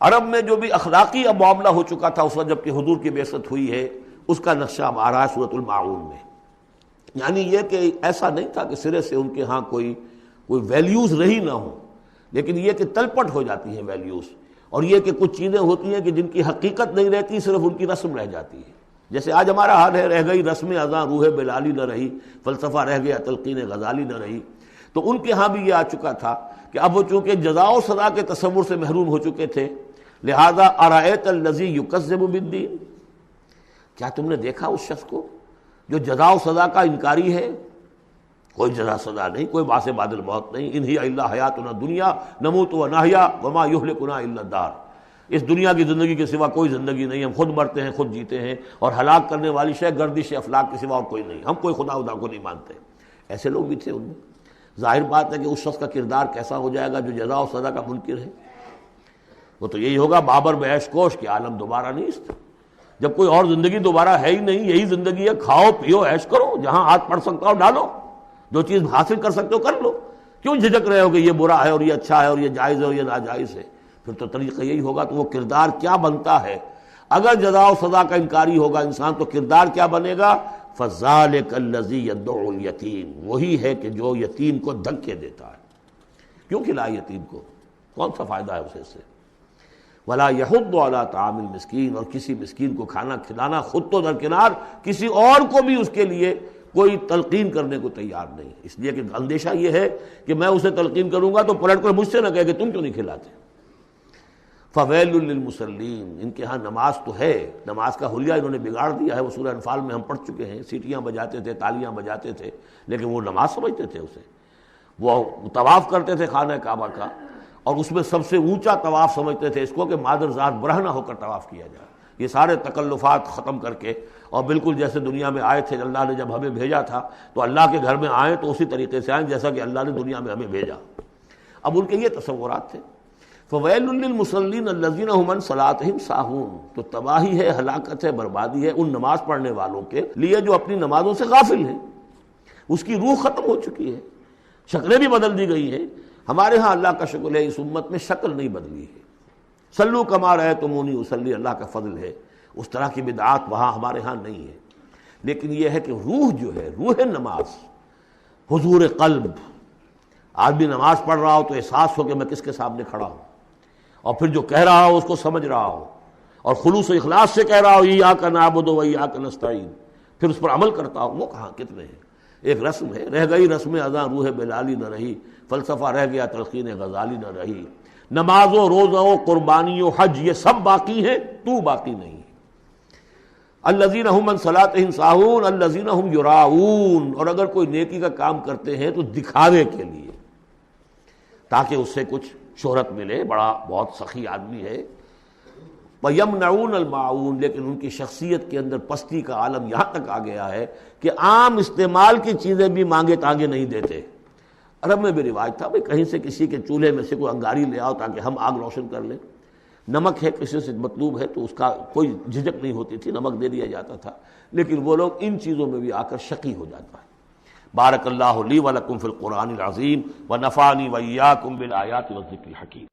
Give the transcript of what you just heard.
عرب میں جو بھی اخلاقی اب معاملہ ہو چکا تھا اس وقت جب کہ حضور کی بعثت ہوئی ہے، اس کا نقشہ اب آ رہا ہے سورۃ الماعون میں. یعنی یہ کہ ایسا نہیں تھا کہ سرے سے ان کے ہاں کوئی ویلیوز رہی نہ ہوں، لیکن یہ کہ تلپٹ ہو جاتی ہیں ویلیوز، اور یہ کہ کچھ چیزیں ہوتی ہیں کہ جن کی حقیقت نہیں رہتی، صرف ان کی رسم رہ جاتی ہے. جیسے آج ہمارا حال ہے، رہ گئی رسم اذاں روح بلالی نہ رہی، فلسفہ رہ گیا تلقین غزالی نہ رہی. تو ان کے ہاں بھی یہ آ چکا تھا کہ اب وہ چونکہ جزا و سزا کے تصور سے محروم ہو چکے تھے، لہذا ارأیت الذی یکذب بالدین، کیا تم نے دیکھا اس شخص کو جو جزا و سزا کا انکاری ہے؟ کوئی جزا سزا نہیں، کوئی باعث بعد الموت نہیں. ان ہی الا حیاتنا دنیا نموت و نحیا وما یہلکنا الا الدار. اس دنیا کی زندگی کے سوا کوئی زندگی نہیں، ہم خود مرتے ہیں خود جیتے ہیں، اور ہلاک کرنے والی شے گردش افلاک کے سوا اور کوئی نہیں، ہم کوئی خدا کو نہیں مانتے. ایسے لوگ بھی تھے ان میں. ظاہر بات ہے کہ اس شخص کا کردار کیسا ہو جائے گا جو جزا و سزا کا منکر ہے. وہ تو یہی ہوگا بابر بیش کوش کہ عالم دوبارہ نہیں اس طرح. جب کوئی اور زندگی دوبارہ ہے ہی نہیں، یہی زندگی ہے، کھاؤ پیو عیش کرو، جہاں ہاتھ پڑ سکتا ہو ڈالو، جو چیز حاصل کر سکتے ہو کر لو. کیوں جھجک رہے ہو کہ یہ برا ہے اور یہ اچھا ہے اور یہ جائز ہے اور یہ ناجائز ہے؟ پھر تو طریقہ یہی ہوگا. تو وہ کردار کیا بنتا ہے اگر جزا و سزا کا انکاری ہوگا انسان، تو کردار کیا بنے گا؟ فَذَلِكَ الَّذِي يَدُعُّ الْيَتِيمَ، وہی ہے کہ جو یتیم کو دھکے دیتا ہے. کیوں کھلائے یتیم کو؟ کون سا فائدہ ہے اسے اس سے؟ وَلَا يَحُضُّ عَلَىٰ طَعَامِ الْمِسْكِينِ، اور کسی مسکین کو کھانا کھلانا خود تو درکنار، کسی اور کو بھی اس کے لیے کوئی تلقین کرنے کو تیار نہیں. اس لیے کہ اندیشہ یہ ہے کہ میں اسے تلقین کروں گا تو پلٹ کر مجھ سے نہ کہے کہ تم کیوں نہیں کھلاتے. فَوَيْلٌ لِّلْمُصَلِّينَ، ان کے ہاں نماز تو ہے، نماز کا حلیہ انہوں نے بگاڑ دیا ہے. وہ سورہ انفال میں ہم پڑھ چکے ہیں، سیٹیاں بجاتے تھے، تالیاں بجاتے تھے، لیکن وہ نماز سمجھتے تھے اسے. وہ طواف کرتے تھے خانہ کعبہ کا، اور اس میں سب سے اونچا طواف سمجھتے تھے اس کو کہ مادر ذات برہنہ ہو کر طواف کیا جائے. یہ سارے تکلفات ختم کر کے، اور بالکل جیسے دنیا میں آئے تھے، اللہ نے جب ہمیں بھیجا تھا تو اللہ کے گھر میں آئیں تو اسی طریقے سے آئیں جیسا کہ اللہ نے دنیا میں ہمیں بھیجا. اب ان کے یہ تصورات تھے. فَوَيْلٌ لِّلْمُصَلِّينَ الَّذِينَ هُمْ عَنْ صَلَاتِهِمْ سَاهُونَ، تو تباہی ہے، ہلاکت ہے، بربادی ہے ان نماز پڑھنے والوں کے لیے جو اپنی نمازوں سے غافل ہیں. اس کی روح ختم ہو چکی ہے، شکلیں بھی بدل دی گئی ہیں. ہمارے ہاں اللہ کا شکر ہے اس امت میں شکل نہیں بدلی ہے. صلو کما رأیتمونی اصلی، اللہ کا فضل ہے. اس طرح کی بدعات وہاں ہمارے ہاں نہیں ہے. لیکن یہ ہے کہ روح جو ہے، روح نماز، حضور قلب. آدمی نماز پڑھ رہا ہو تو احساس ہو کہ میں کس کے سامنے کھڑا ہوں، اور پھر جو کہہ رہا ہو اس کو سمجھ رہا ہو، اور خلوص و اخلاص سے کہہ رہا ہو ایاک نعبد و ایاک نستعین، پھر اس پر عمل کرتا ہو. وہ کہاں کتنے ہیں؟ ایک رسم ہے، رہ گئی رسم اذاں روح بلالی نہ رہی، فلسفہ رہ گیا تلقین غزالی نہ رہی. نماز و روزہ و قربانی و حج یہ سب باقی ہیں، تو باقی نہیں. الذین هم عن صلاتهم ساہون الذین هم یراؤون، اور اگر کوئی نیکی کا کام کرتے ہیں تو دکھاوے کے لیے، تاکہ اس سے کچھ شہرت ملے، بڑا بہت سخی آدمی ہے. وَيَمْنَعُونَ الْمَاعُونَ، لیکن ان کی شخصیت کے اندر پستی کا عالم یہاں تک آ گیا ہے کہ عام استعمال کی چیزیں بھی مانگے تانگے نہیں دیتے. عرب میں بھی رواج تھا بھئی کہیں سے کسی کے چولہے میں سے کوئی انگاری لے آؤ تاکہ ہم آگ روشن کر لیں. نمک ہے کسی سے مطلوب ہے تو اس کا کوئی جھجک نہیں ہوتی تھی، نمک دے دیا جاتا تھا. لیکن وہ لوگ ان چیزوں میں بھی آ کر شقی ہو جاتا ہے. بارک اللہ لی ولکم فی القرآن العظیم ونفعنی وإیاکم بالآیات والذکر الحکیم.